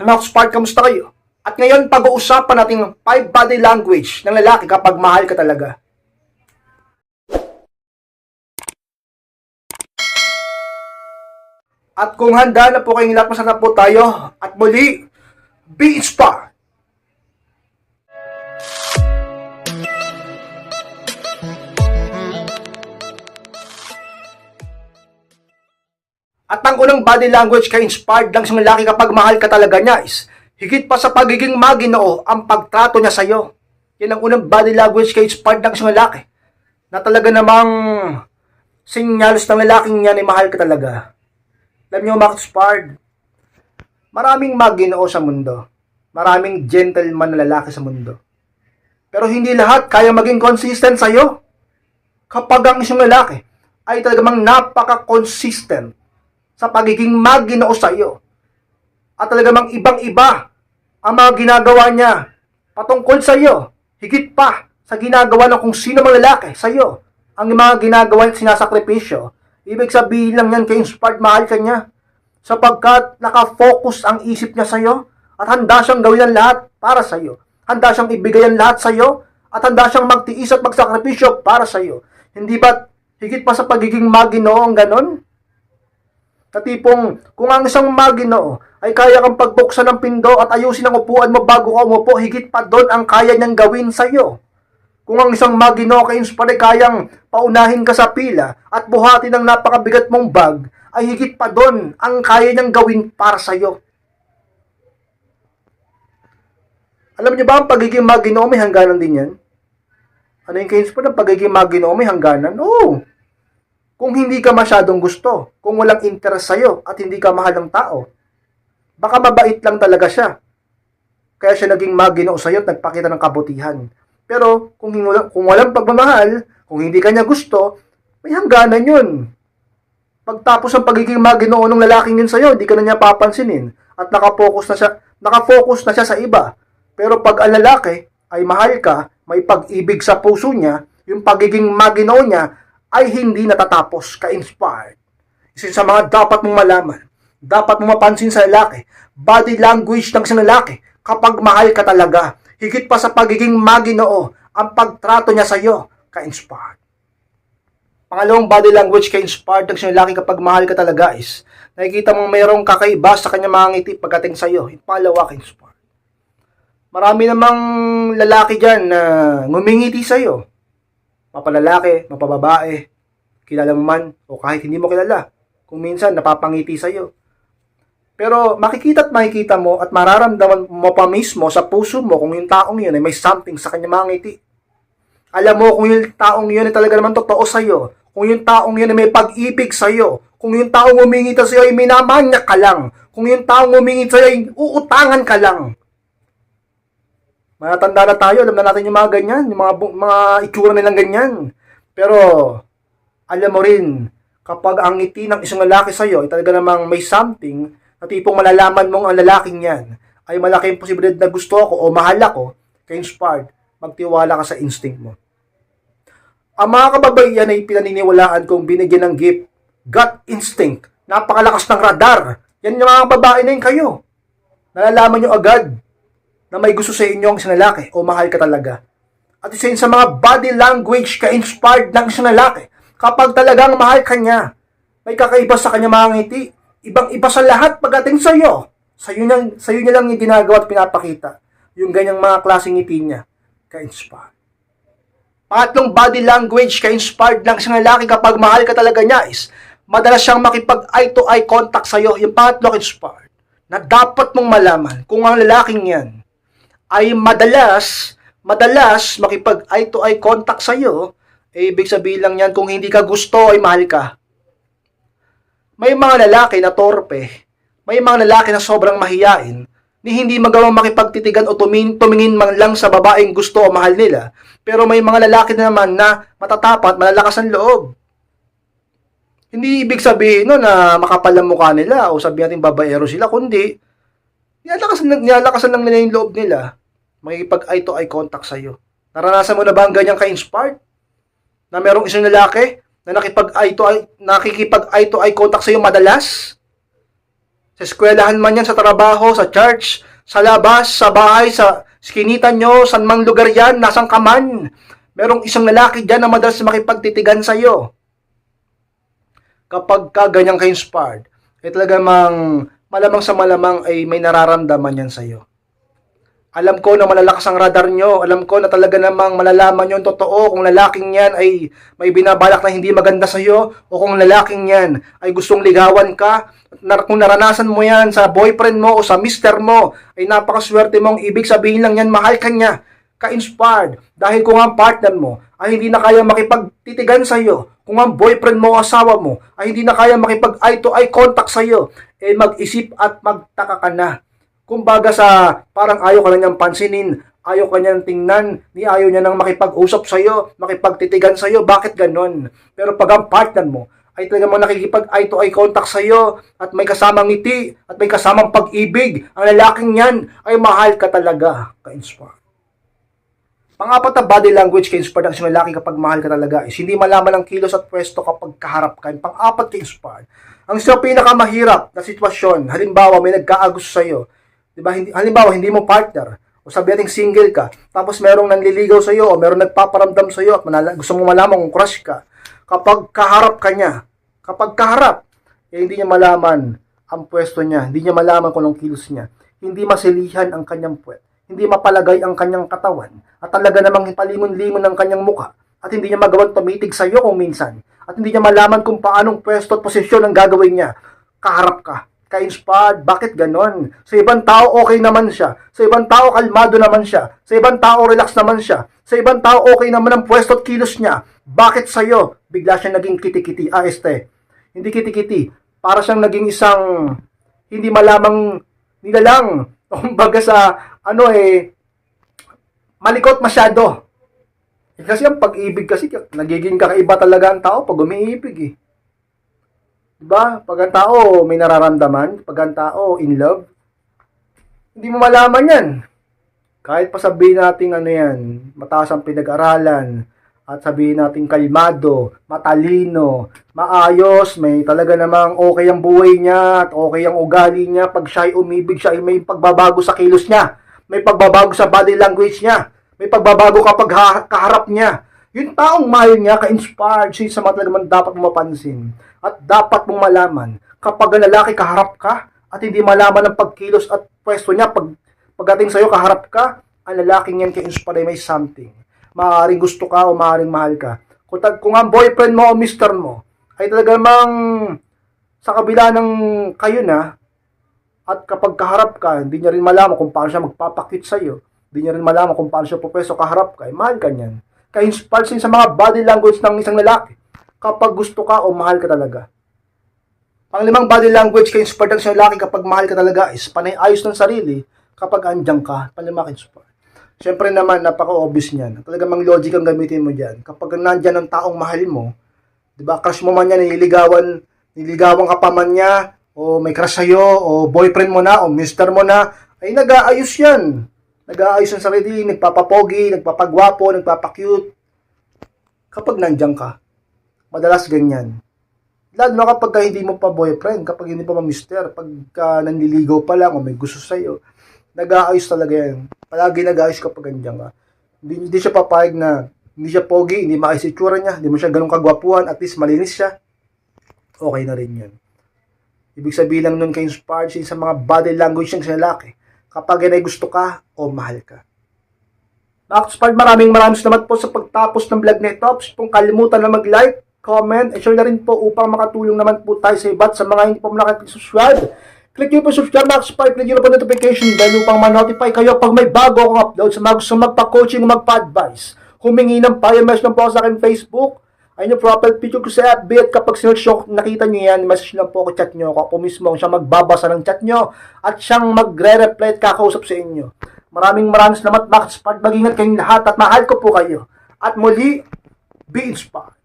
Mga Spark, kamusta kayo? At ngayon, pag-uusapan natin ang 5 body language ng lalaki kapag mahal ka talaga. At kung handa na po kayong lahat, masarap po tayo. At muli, be inspired! At ang unang body language ka-inspired lang sa lalaki kapag mahal ka talaga niya is higit pa sa pagiging maginoo ang pagtrato niya sa iyo. Yan ang unang body language ka-inspired lang sa lalaki na talaga namang sinyals ng lalaking yan ay mahal ka talaga. Alam niyo mga inspired, maraming maginoo sa mundo. Maraming gentleman na lalaki sa mundo. Pero hindi lahat kaya maging consistent sa iyo. Kapag ang isang lalaki ay talagang napaka-consistent sa pagiging maginoo sa iyo. At talagang ibang-iba ang mga ginagawa niya patungkol sa iyo. Higit pa sa ginagawa ng kung sino mang lalaki sa iyo. Ang mga ginagawa niya sinasakripisyo. Ibig sabihin lang yan kay inspired mahal ka niya. Sapagkat nakafocus ang isip niya sa iyo at handa siyang gawin ang lahat para sa iyo. Handa siyang ibigay ang lahat sa iyo at handa siyang magtiis at magsakripisyo para sa iyo. Hindi ba higit pa sa pagiging maginoo ang ganon? Na tipong, kung ang isang maginoo ay kaya kang pagbuksan ng pindo at ayusin ang upuan mo bago ka umupo, higit pa doon ang kaya niyang gawin sa iyo. Kung ang isang maginoo ka-inspire kayang paunahin ka sa pila at buhatin ng napakabigat mong bag, ay higit pa doon ang kaya niyang gawin para sa iyo. Alam niyo ba ang pagiging maginoo may hangganan din yan? Ano yung ka-inspire ng pagiging maginoo may hangganan? Oo. Kung hindi ka masyadong gusto, kung walang interest sa'yo at hindi ka mahal ng tao, baka mabait lang talaga siya. Kaya siya naging maginoo sa'yo at nagpakita ng kabutihan. Pero kung walang pagmamahal, kung hindi ka niya gusto, may hangganan yun. Pagtapos ng pagiging maginoo ng lalaking yun sa'yo, hindi ka na niya papansinin at nakafocus na siya sa iba. Pero pag ang lalaki ay mahal ka, may pag-ibig sa puso niya, yung pagiging maginoo niya, ay hindi natatapos ka-inspired. Isa sa mga dapat mong malaman, dapat mong mapansin sa lalaki, body language ng isang lalaki kapag mahal ka talaga, higit pa sa pagiging maginoo, ang pagtrato niya sa iyo, ka-inspired. Pangalawang body language ka-inspired ng isang lalaki kapag mahal ka talaga is, nakikita mong mayroong kakaiba sa kanyang mga ngiti pagdating sa iyo. Pangalawa, ka-inspired. Marami namang lalaki dyan na ngumingiti sa iyo. Mapalalaki, mapababae, kilala mo man, o kahit hindi mo kilala, kung minsan napapangiti sa'yo. Pero makikita at makikita mo at mararamdaman mo pa mismo sa puso mo kung yung taong yun ay may something sa kanya mga ngiti. Alam mo kung yung taong yun ay talaga naman totoo sa'yo, kung yung taong yun ay may pag-ibig sa'yo, kung yung taong humingita sa'yo ay minamanya ka lang, kung yung taong humingit sa'yo ay uutangan ka lang. Matanda na tayo, alam na natin yung mga ganyan, yung mga itsura nilang ganyan. Pero, alam mo rin, kapag ang ngiti ng isang lalaki sa'yo ay talaga namang may something, na tipong malalaman mong ang lalaking yan, ay malaking posibilidad na gusto ako o mahal ako, ka-inspired, magtiwala ka sa instinct mo. Ang mga kababaihan ay pinaniniwalaan kong binigyan ng gift, gut instinct, napakalakas ng radar. Yan yung mga babae na yun kayo. Nalalaman nyo agad na may gusto sa inyo ang isang lalaki o mahal ka talaga. At isa yun sa mga body language ka-inspired ng isang lalaki. Kapag talagang mahal ka niya, may kakaiba sa kanya mga ngiti. Ibang-iba sa lahat pagdating sa iyo. Sa iyo niya lang yung ginagawa at pinapakita. Yung ganyang mga klaseng ngiti niya, ka-inspired. Pangatlong body language ka-inspired ng isang lalaki kapag mahal ka talaga niya is madalas siyang makipag-eye to eye contact sa iyo. Yung pangatlo ka-inspired na dapat mong malaman kung ang lalaking yan ay madalas makipag eye to eye contact sa iyo, ibig sabihin lang yan kung hindi ka gusto ay mahal ka. May mga lalaki na torpe, may mga lalaki na sobrang mahiyain, ni hindi magawang makipagtitigan o tumingin man lang sa babaeng gusto o mahal nila, pero may mga lalaki naman na matatapat, malalakas ang loob. Hindi ibig sabihin no na makapal ang mukha nila o sabihin natin babaero sila, kundi nilalakasan lang nila yung loob nila. Makikipag eye to eye contact sa iyo. Naranasan mo na ba ang ganyang ka-inspired? Na merong isang lalaki na nakikipag eye to eye contact sa iyo madalas? Sa eskwelahan man yan, sa trabaho, sa church, sa labas, sa bahay, sa skinita nyo, saan mang lugar yan, nasang ka man. Merong isang lalaki dyan na madalas makipagtitigan sa'yo. Kapag ka ganyang ka-inspired, talaga malamang sa malamang ay may nararamdaman yan sa'yo. Alam ko na malalakas ang radar nyo. Alam ko na talaga namang malalaman nyo ang totoo kung lalaking yan ay may binabalak na hindi maganda sa'yo o kung lalaking yan ay gustong ligawan ka. Kung naranasan mo yan sa boyfriend mo o sa mister mo, ay napakaswerte mong ibig sabihin lang yan, mahal ka niya. Ka-inspired. Dahil kung ang partner mo ay hindi na kaya makipagtitigan sa'yo, kung ang boyfriend mo o asawa mo ay hindi na kaya makipag eye-to-eye contact sa'yo, mag-isip at magtaka ka na. Kumbaga parang ayaw ka na niyang pansinin, ayaw ka niyang tingnan, ayaw niya nang makipag-usap sa'yo, makipagtitigan sa'yo, bakit ganon? Pero pag ang partner mo ay talagang nakikipag eye-to-eye contact sa'yo at may kasamang ngiti at may kasamang pag-ibig, ang lalaking yan ay mahal ka talaga, ka-inspire. Pang-apat na body language ka-inspired ang isang lalaki kapag mahal ka talaga is hindi malaman ang kilos at pwesto kapag kaharap ka. Pang-apat ka-inspired, ang isang pinakamahirap na sitwasyon, halimbawa may nagkaagusto sa'yo, diba? Halimbawa, hindi mo partner, o sabi natin single ka, tapos merong nanliligaw sa iyo o merong nagpaparamdam sa iyo at gusto mo malaman kung crush ka. Kapag kaharap ka niya, hindi niya malaman ang pwesto niya, hindi niya malaman kung anong kilos niya, hindi masilihan ang kanyang puwet, hindi mapalagay ang kanyang katawan, at talaga namang palimon-limon ang kanyang muka, at hindi niya magawang tumitig sa iyo kung minsan, at hindi niya malaman kung paanong pwesto at posisyon ang gagawin niya. Kaharap ka, ka-inspired. Bakit ganon? Sa ibang tao, okay naman siya. Sa ibang tao, kalmado naman siya. Sa ibang tao, relax naman siya. Sa ibang tao, okay naman ang pwesto at kilos niya. Bakit sa'yo? Bigla siya naging kiti-kiti. Hindi kiti-kiti. Para siyang naging isang hindi malamang nilalang. Kumbaga malikot masyado. Kasi ang pag-ibig kasi, nagiging kakaiba talaga ang tao pag umiibig eh. Diba? Pag ang tao may nararamdaman, pag ang tao in love, hindi mo malaman yan. Kahit pa sabihin natin mataas ang pinag-aralan, at sabihin natin kalmado, matalino, maayos, may talaga namang okay ang buhay niya, at okay ang ugali niya, pag siya ay umibig, siya ay may pagbabago sa kilos niya, may pagbabago sa body language niya, may pagbabago kapag kaharap niya. Yung taong mahal niya, ka-inspired, siya sa mga talagang dapat mo mapansin. At dapat mong malaman, kapag ang lalaki kaharap ka, at hindi malaman ang pagkilos at pwesto niya, pagdating sa'yo kaharap ka, ang lalaking yan ka-inspired may something. Maaaring gusto ka o maaaring mahal ka. Kung ang boyfriend mo o mister mo, ay talagang sa kabila ng kayo na, at kapag kaharap ka, hindi niya rin malaman kung paano siya magpapakit sa'yo, hindi niya rin malaman kung paano siya pupwesto kaharap ka, mahal ka niyan. Ka-inspired sa mga body language ng isang lalaki kapag gusto ka o mahal ka talaga. Ang limang body language ka-inspired ng isang lalaki kapag mahal ka talaga is panay-ayos ng sarili kapag andyan ka. Panlima ka-inspired. Siyempre naman, napaka-obvious niyan. Talagang mang logic ang gamitin mo dyan. Kapag nandyan ang taong mahal mo, diba, crush mo man yan, niligawan ka pa man niya, o may crush sa'yo, o boyfriend mo na, o mister mo na, ay nag-aayos yan. Nag-aayos ng sarili, nagpapapogi, nagpapagwapo, nagpapacute. Kapag nandyan ka, madalas ganyan. Lalo na kapag hindi mo pa boyfriend, kapag hindi pa mister, pagka nanliligaw pa lang o may gusto sa'yo, nag-aayos talaga yan. Palagi nag-aayos kapag ganyan ka. Hindi siya papayag na hindi siya pogi, hindi maayos itsura niya, hindi mo siya ganun kagwapuhan, at least malinis siya. Okay na rin yun. Ibig sabihin lang nun ka-inspired siya sa mga body language ng lalaki kapag yan ay gusto ka o mahal ka. Nakakaspark, maraming salamat po sa pagtapos ng vlog na ito. Kung kalimutan na mag-like, comment, share na rin po upang makatulong naman po tayo sa iba. Sa mga hindi po nakakasubscribe, click nyo po subscribe, nakakaspark, click nyo po notification bell upang ma-notify kayo pag may bago akong upload. Sa mga gusto magpa-coaching o magpa-advise, humingi ng payo, message lang po sa akin Facebook. Ayun yung profile picture ko sa FB, at kapag sinearch nyo, nakita nyo yan, message lang po ako, chat nyo ako. Ako mismo ang siyang magbabasa ng chat nyo at siyang magre-reply at kakausap sa inyo. Maraming salamat, Max. Mag-ingat kayong lahat at mahal ko po kayo. At muli, be inspired.